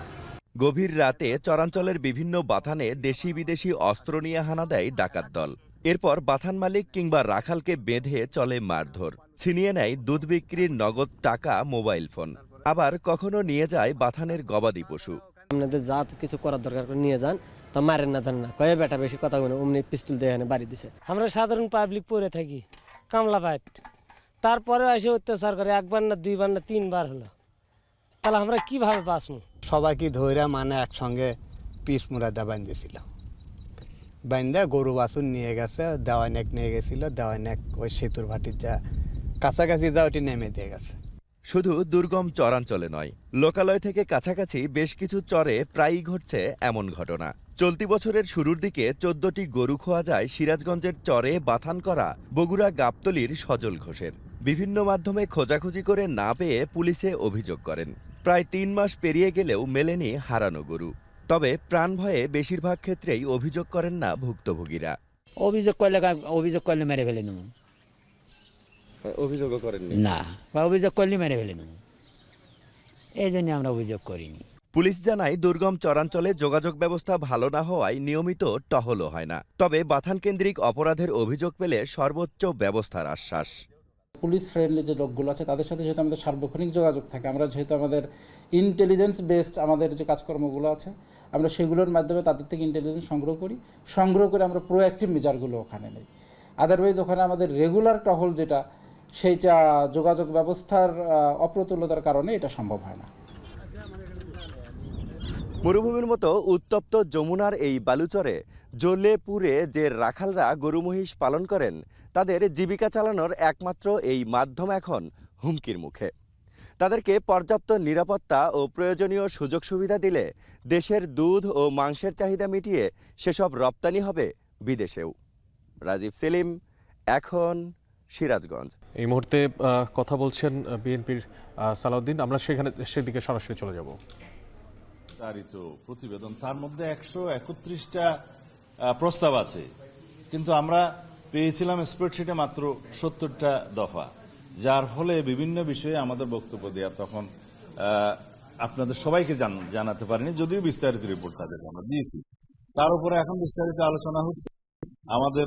O: গভীর রাতে চরাঞ্চলের বিভিন্ন বাথানে দেশি বিদেশি অস্ত্র নিয়ে হানা দেয় ডাকাত দল। এরপর বাথান মালিক কিংবা রাখালকে বেঁধে চলে মারধর, ছিনিয়ে নেয় দুধ বিক্রির নগদ টাকা, মোবাইল ফোন। আবার কখনো নিয়ে যায় বাথানের গবাদি পশু।
P: আপনাদের যা কিছু করার দরকার করে নিয়ে যান, তা মারেন না, না কয়ে বেটা বেশি কথা বলে অমনি পিস্তল দিয়ে বাড়ি দিছে। আমরা সাধারণ পাবলিক পরে থাকি কামলা পাট, তারপরে এসে অত্যাচার করে 1 বার না 2 বার না 3 বার হলো, তাহলে আমরা কিভাবে বাঁচবো?
Q: সবাইকে ধরে মানে একসঙ্গে পিস মুরাদা বাঁধেছিল, বান্ধে গরু বাছুর নিয়ে গেছে, দেওয়ানেক নিয়ে গেছিল, দেওয়ানেক ওই সেতুর ভাটির যা কাছাকাছি যা ওটি নেমে দিয়ে গেছে।
O: শুধু দুর্গম চরাঞ্চলে নয়, লোকালয় থেকে কাছাকাছি বেশ কিছু চরে প্রায়ই ঘটছে এমন ঘটনা। চলতি বছরের শুরুর দিকে 14টি গরু খোয়া যায় সিরাজগঞ্জের চরে বাথান করা বগুড়া গাবতলীর সজল ঘোষের। বিভিন্ন মাধ্যমে খোঁজাখুঁজি করে না পেয়ে পুলিশে অভিযোগ করেন। প্রায় 3 মাস পেরিয়ে গেলেও মেলেনি হারানো গরু। তবে প্রাণ ভয়ে বেশিরভাগ ক্ষেত্রেই অভিযোগ করেন না ভুক্তভোগীরা।
R: অভিযোগ করলে মেরে ফেলে নেব।
O: অভিযোগও করেননি?
R: না, অভিযোগ করলে মেরে ফেলে নেব। এই জন্য আমরা অভিযোগ করিনি।
O: পুলিশ জানায় দুর্গম চরাঞ্চলে যোগাযোগ ব্যবস্থা ভালো না হওয়ায় নিয়মিত টহলও হয় না। তবে বাথান কেন্দ্রিক অপরাধের অভিযোগ পেলে সর্বোচ্চ ব্যবস্থার আশ্বাস।
S: পুলিশ ফ্রেন্ডলি যে লোকগুলো আছে তাদের সাথে যেহেতু আমাদের সার্বক্ষণিক যোগাযোগ থাকে, আমরা যেহেতু আমাদের ইন্টেলিজেন্স বেসড আমাদের যে কাজকর্মগুলো আছে আমরা সেগুলোর মাধ্যমে তাদের থেকে ইন্টেলিজেন্স সংগ্রহ করে আমরা প্রোঅ্যাক্টিভ মেজারগুলো ওখানে নেই। আদারওয়াইজ ওখানে আমাদের রেগুলার টহল যেটা সেইটা যোগাযোগ ব্যবস্থার অপ্রতুলতার কারণে এটা সম্ভব হয় না।
O: মরুভূমির মতো উত্তপ্ত যমুনার এই বালুচরে জ্বলে পুড়ে যে রাখালরা গরু মহিষ পালন করেন তাদের জীবিকা চালানোর একমাত্র এই মাধ্যম এখন হুমকির মুখে। তাদেরকে পর্যাপ্ত নিরাপত্তা ও প্রয়োজনীয় সুযোগ সুবিধা দিলে দেশের দুধ ও মাংসের চাহিদা মিটিয়ে সেসব রপ্তানি হবে বিদেশেও। রাজীব সেলিম, এখন সিরাজগঞ্জ।
A: এই মুহূর্তে কথা বলছেন বিএনপির সালাউদ্দিন। আমরা সেদিকে সরাসরি চলে যাব।
T: তারিত প্রতিবেদন, তার মধ্যে 131টা প্রস্তাব আছে, কিন্তু আমরা পেয়েছিলাম স্প্রেডশিটে মাত্র 70টা দফা, যার ফলে বিভিন্ন বিষয়ে আমাদের বক্তব্য দেওয়া তখন আপনাদের সবাইকে জানাতে পারিনি, যদিও বিস্তারিত রিপোর্ট তাদেরকে আমরা দিয়েছি। তার উপরে এখন বিস্তারিত আলোচনা হচ্ছে আমাদের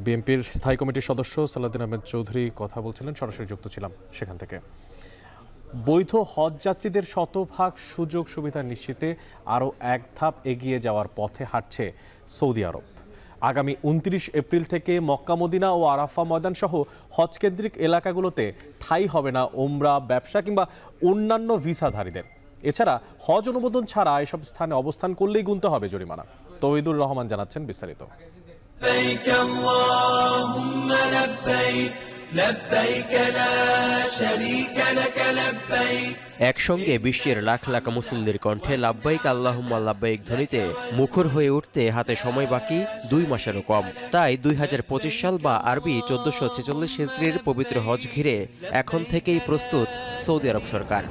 A: বিএনপির স্থায়ী কমিটির সদস্য সালাউদ্দিন আহমেদ চৌধুরী কথা বলছিলেন, সরাসরি যুক্ত ছিলাম সেখান থেকে। বৈধ হজ যাত্রীদের শতভাগ সুযোগ সুবিধা নিশ্চিতে আরও এক ধাপ এগিয়ে যাওয়ার পথে হাঁটছে সৌদি আরব। আগামী 29 এপ্রিল থেকে মক্কা মদিনা ও আরাফা ময়দান সহ হজকেন্দ্রিক এলাকাগুলোতে ঠাঁই হবে না ওমরা, ব্যবসা কিংবা অন্যান্য ভিসাধারীদের। এছাড়া হজ অনুমোদন ছাড়া এসব স্থানে অবস্থান করলেই গুনতে হবে জরিমানা। তৌহিদুর রহমান জানাচ্ছেন বিস্তারিত।
U: لبيك اللهم لبيك لبيك لا شريك لك لبيك।
E: একসঙ্গে বিশ্বের লাখ লাখ মুসলিমদের কণ্ঠে লাব্বাইক আল্লাহুম্মা লাব্বাইক ধ্বনিতে মুখর হয়ে উঠতে হাতে সময় বাকি 2 মাসেরও কম। তাই 2025 সাল বা আরবি 1446 হিজরির পবিত্র হজ ঘিরে এখন থেকেই প্রস্তুত সৌদি আরব সরকার।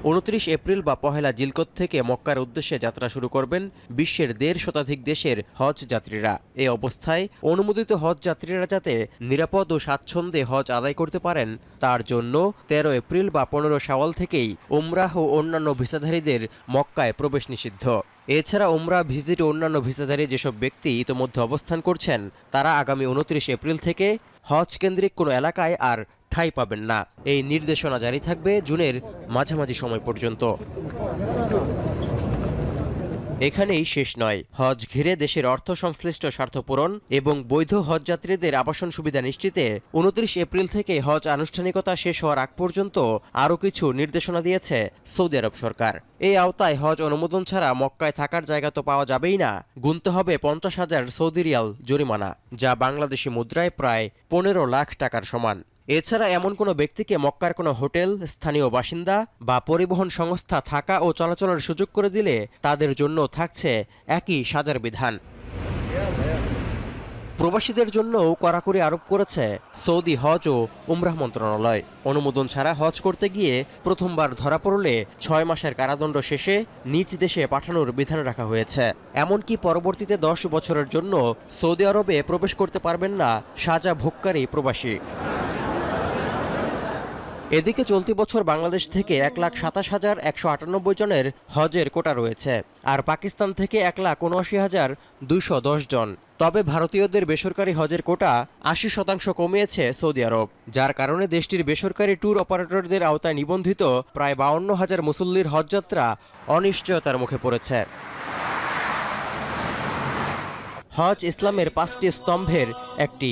E: 29 এপ্রিল বা পহেলা জিলকত থেকে মক্কার উদ্দেশ্যে যাত্রা শুরু করবেন বিশ্বের 1.5 শতাধিক দেশের হজ যাত্রীরা। এই অবস্থায় অনুমোদিত হজ যাত্রীরা যাতে নিরাপদ ও স্বাচ্ছন্দ্যে হজ আদায় করতে পারেন তার জন্য 13 এপ্রিল বা 15 শাওয়াল থেকেই উমরাহ ও অন্যান্য ভিসাধারীদের মক্কায় প্রবেশ নিষিদ্ধ। এছাড়া উমরা ভিজিট ও অন্যান্য ভিসাধারী যেসব ব্যক্তি ইতোমধ্যে অবস্থান করছেন তারা আগামী 29 এপ্রিল থেকে হজ কেন্দ্রিক কোনো এলাকায় আর ঠাঁই পাবেন না। এই নির্দেশনা জারি থাকবে জুনের মাঝামাঝি সময় পর্যন্ত। এখানেই শেষ নয়। হজ ঘিরে দেশের অর্থ সংশ্লিষ্ট স্বার্থ পূরণ এবং বৈধ হজ যাত্রীদের আবাসন সুবিধা নিশ্চিতে 29 এপ্রিল থেকে হজ আনুষ্ঠানিকতা শেষ হওয়ার আগ পর্যন্ত আরও কিছু নির্দেশনা দিয়েছে সৌদি আরব সরকার। এই আওতায় হজ অনুমোদন ছাড়া মক্কায় থাকার জায়গা তো পাওয়া যাবেই না, গুনতে হবে 50,000 সৌদি রিয়াল জরিমানা, যা বাংলাদেশি মুদ্রায় প্রায় 15 লাখ টাকার সমান। এছাড়া এমন কোনো ব্যক্তিকে মক্কার কোনো হোটেল, স্থানীয় বাসিন্দা বা পরিবহন সংস্থা থাকা ও চলাচলের সুযোগ করে দিলে তাদের জন্য থাকছে একই সাজার বিধান। প্রবাসীদের জন্যও কড়াকড়ি আরোপ করেছে সৌদি হজ ও উমরাহ মন্ত্রণালয়। অনুমোদন ছাড়া হজ করতে গিয়ে প্রথমবার ধরা পড়লে 6 মাসের কারাদণ্ড শেষে নিজ দেশে পাঠানোর বিধান রাখা হয়েছে। এমনকি পরবর্তীতে 10 বছরের জন্য সৌদি আরবে প্রবেশ করতে পারবেন না সাজা ভোগকারী প্রবাসী। এদিকে চলতি বছর বাংলাদেশ থেকে 1,27,198 জনের হজের কোটা রয়েছে, আর পাকিস্তান থেকে 1,79,210 জন। তবে ভারতীয়দের বেসরকারি হজের কোটা 80% কমিয়েছে সৌদি আরব, যার কারণে দেশটির বেসরকারি ট্যুর অপারেটরদের আওতায় নিবন্ধিত প্রায় 52,000 মুসল্লির হজযাত্রা অনিশ্চয়তার মুখে পড়েছে। হজ ইসলামের 5টি স্তম্ভের একটি।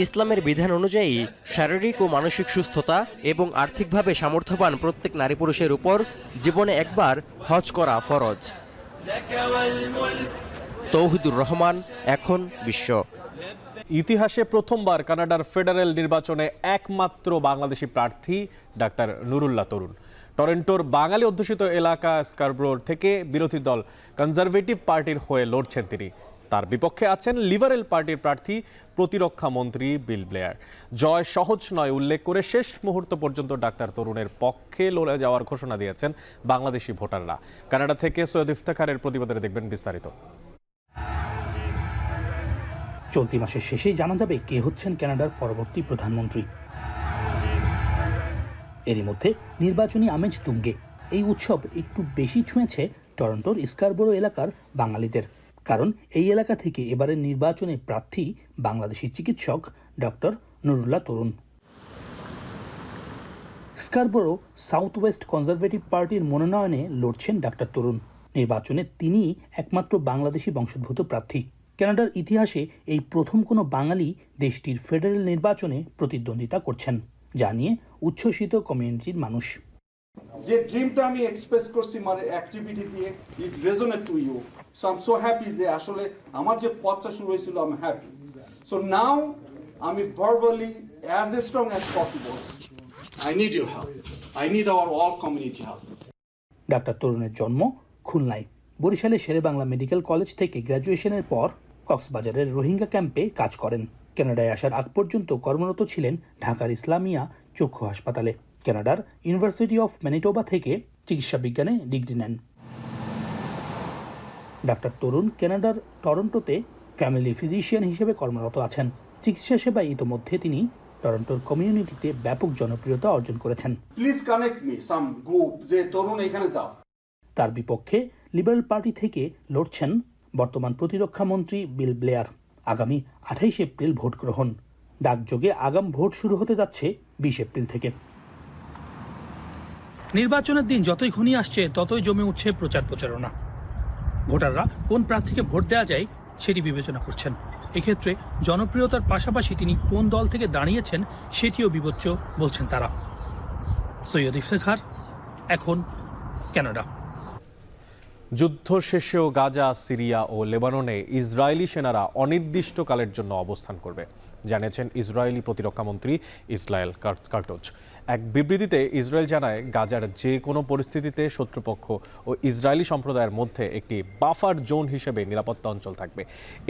E: ইসলামের বিধান অনুযায়ী শারীরিক ও মানসিক সুস্থতা এবং আর্থিকভাবে সামর্থ্যবান প্রত্যেক নারী পুরুষের উপর জীবনে একবার হজ করা ফরজ। তৌহিদুর রহমান, এখন বিশ্ব।
A: ইতিহাসে প্রথমবার কানাডার ফেডারেল নির্বাচনে একমাত্র বাংলাদেশি প্রার্থী ডাক্তার নুরুল্লাহ তরুণ। টরন্টোর বাঙালি অধ্যুষিত এলাকা স্কারব্রোর থেকে বিরোধী দল কনজারভেটিভ পার্টির হয়ে লড়ছেন তিনি। তার বিপক্ষে আছেন লিবারেল পার্টির প্রার্থী প্রতিরক্ষা মন্ত্রী বিল ব্লেয়ার। জয় সহজ নয় উল্লেখ করে শেষ মুহূর্ত পর্যন্ত ডাক্তার তরুণের পক্ষে লড়ে যাওয়ার ঘোষণা দিয়েছেন বাংলাদেশি ভোটাররা। কানাডা থেকে সৈয়দ ইফতেখারের প্রতিবেদনে দেখবেন বিস্তারিত।
D: চলতি মাসের শেষেই জানা যাবে কে হচ্ছেন কানাডার পরবর্তী প্রধানমন্ত্রী। এরই মধ্যে নির্বাচনী আমেজ তুঙ্গে। এই উৎসব একটু বেশি ছুঁয়েছে টরন্টোর স্কারবোরো এলাকার বাঙালিদের, কারণ এই এলাকা থেকে এবারের নির্বাচনে প্রার্থী বাংলাদেশি চিকিৎসক ডক্টর নুরুল্লাহ তরুণ। স্কারবোরো সাউথ ওয়েস্ট কনজারভেটিভ পার্টির মনোনয়নে লড়ছেন ডাক্তার তরুণ। নির্বাচনে তিনিই একমাত্র বাংলাদেশি বংশোদ্ভূত প্রার্থী। কানাডার ইতিহাসে এই প্রথম কোনো বাঙালি দেশটির ফেডারেল নির্বাচনে প্রতিদ্বন্দ্বিতা করছেন, যা নিয়ে উচ্ছ্বসিত কমিউনিটির মানুষ।
V: যে ড্রিমটা আমি এক্সপ্রেস করছি আমার অ্যাক্টিভিটি দিয়ে, it resonate to you, so I am so happy যে আসলে আমার যে পথটা শুরু হয়েছিল I am happy. So now আমি verbally as strong as possible, I need your help, I need our all community help.
D: Doctor তরুণের জন্ম খুলনায়। বরিশালের শেরেবাংলা মেডিকেল কলেজ থেকে গ্র্যাজুয়েশনের পর কক্সবাজারের রোহিঙ্গা ক্যাম্পে কাজ করেন। কানাডায় আসার আগ পর্যন্ত কর্মরত ছিলেন ঢাকার ইসলামিয়া চক্ষু হাসপাতালে। কানাডার ইউনিভার্সিটি অফ ম্যানিটোবা থেকে চিকিৎসা বিজ্ঞানে ডিগ্রি নেন। ডাক্তার তরুণ কানাডার টরন্টোতে ফ্যামিলি ফিজিশিয়ান হিসেবে কর্মরত আছেন। চিকিৎসা সেবায় ইতোমধ্যে তিনি টরন্টোর কমিউনিটিতে ব্যাপক জনপ্রিয়তা অর্জন করেছেন।
V: Please connect me some group যে তরুণ এখানে যাও।
D: তার বিপক্ষে লিবারেল পার্টি থেকে লড়ছেন বর্তমান প্রতিরক্ষা মন্ত্রী বিল ব্লেয়ার। আগামী 28 এপ্রিল ভোট গ্রহণ। ডাকযোগে আগাম ভোট শুরু হতে যাচ্ছে 20 এপ্রিল থেকে। নির্বাচনের দিন যতই ঘনিয়ে আসছে ততই জমে উঠছে প্রচার প্রচারণা। ভোটাররা কোন প্রার্থীকে ভোট দেওয়া যায় সেটি বিবেচনা করছেন। এক্ষেত্রে জনপ্রিয়তার পাশাপাশি তিনি কোন দল থেকে দাঁড়িয়েছেন সেটিও বিবেচ্য বলছেন তারা। সৈয়দ ইফতেখার, এখন কানাডা।
A: যুদ্ধ শেষেও গাজা, সিরিয়া ও লেবাননে ইসরায়েলি সেনারা অনির্দিষ্টকালের জন্য অবস্থান করবে, জানিয়েছেন ইসরায়েলি প্রতিরক্ষামন্ত্রী ইসরায়েল কার্টোজ। এক বিবৃতিতে ইসরায়েল জানায়, গাজার যে কোনো পরিস্থিতিতে শত্রুপক্ষ ও ইসরায়েলি সম্প্রদায়ের মধ্যে একটি বাফার জোন হিসেবে নিরাপত্তা অঞ্চল থাকবে।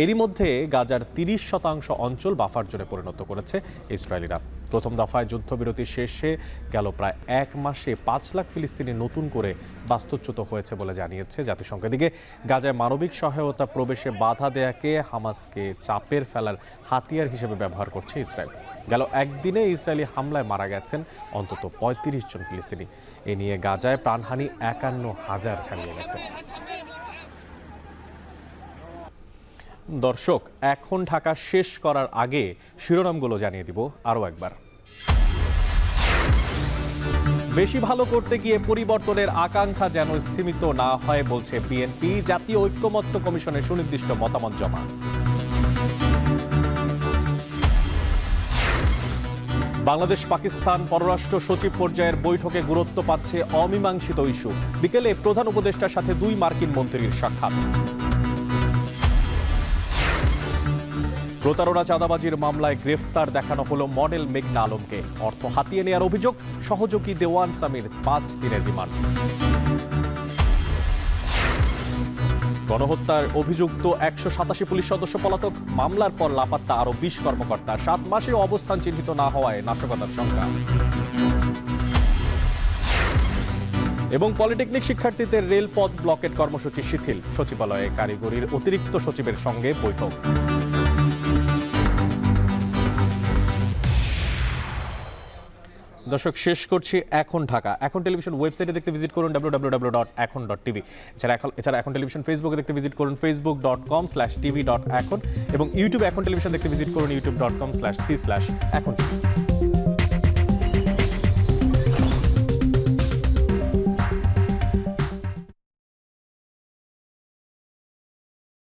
A: এরই মধ্যে গাজার 30% অঞ্চল বাফার জোনে পরিণত করেছে ইসরায়েলিরা। প্রথম দফায় যুদ্ধবিরতি শেষে গেল প্রায় 1 মাসে 5 লাখ ফিলিস্তিনি নতুন করে বাস্তুচ্যুত হয়েছে বলে জানিয়েছে জাতিসংঘ। এদিকে গাজায় মানবিক সহায়তা প্রবেশে বাধা দেয়াকে হামাসকে চাপের ফেলার হাতিয়ার হিসেবে ব্যবহার করছে ইসরায়েল। গেল একদিনে ইসরায়েলি হামলায় মারা গেছেন অন্তত 35 জন ফিলিস্তিনি। এ নিয়ে গাজায় প্রাণহানি 51,000 ছাড়িয়ে গেছে। দর্শক, এখন ঢাকা শেষ করার আগে শিরোনামগুলো জানিয়ে দিব আরও একবার। বেশি ভালো করতে গিয়ে পরিবর্তনের আকাঙ্ক্ষা যেন স্থিমিত না হয় বলছে বিএনপি। জাতীয় ঐক্যমত্য কমিশনের সুনির্দিষ্ট মতামত জমা। বাংলাদেশ পাকিস্তান পররাষ্ট্র সচিব পর্যায়ের বৈঠকে গুরুত্ব পাচ্ছে অমীমাংসিত ইস্যু। বিকেলে প্রধান উপদেষ্টার সাথে 2 মার্কিন মন্ত্রীর সাক্ষাৎ। প্রতারণা চাঁদাবাজির মামলায় গ্রেফতার দেখানো হলো মডেল মেঘনা আলমকে। অর্থ হাতিয়ে নেওয়ার অভিযোগ, সহযোগী দেওয়ান সামির 5 দিনের রিমান্ড। গণহত্যার অভিযুক্ত 187 পুলিশ সদস্য পলাতক। মামলার পর লাপাত্তা আরো 20 কর্মকর্তা। 7 মাসেও অবস্থান চিহ্নিত না হওয়ায় নাশকতার সংখ্যা। এবং পলিটেকনিক শিক্ষার্থীদের রেলপথ ব্লকেট কর্মসূচি শিথিল। সচিবালয়ে কারিগরির অতিরিক্ত সচিবের সঙ্গে বৈঠক। দর্শক, শেষ করছি এখন ঢাকা। এখন টেলিভিশন ওয়েবসাইটে দেখতে ভিজিট করুন www.ekon.tv। এছাড়া এখন টেলিভিশন ফেসবুকে দেখতে ভিজিট করুন facebook.com/tv.ekon এবং ইউটিউবে এখন টেলিভিশন দেখতে ভিজিট করুন youtube.com/c/ekon।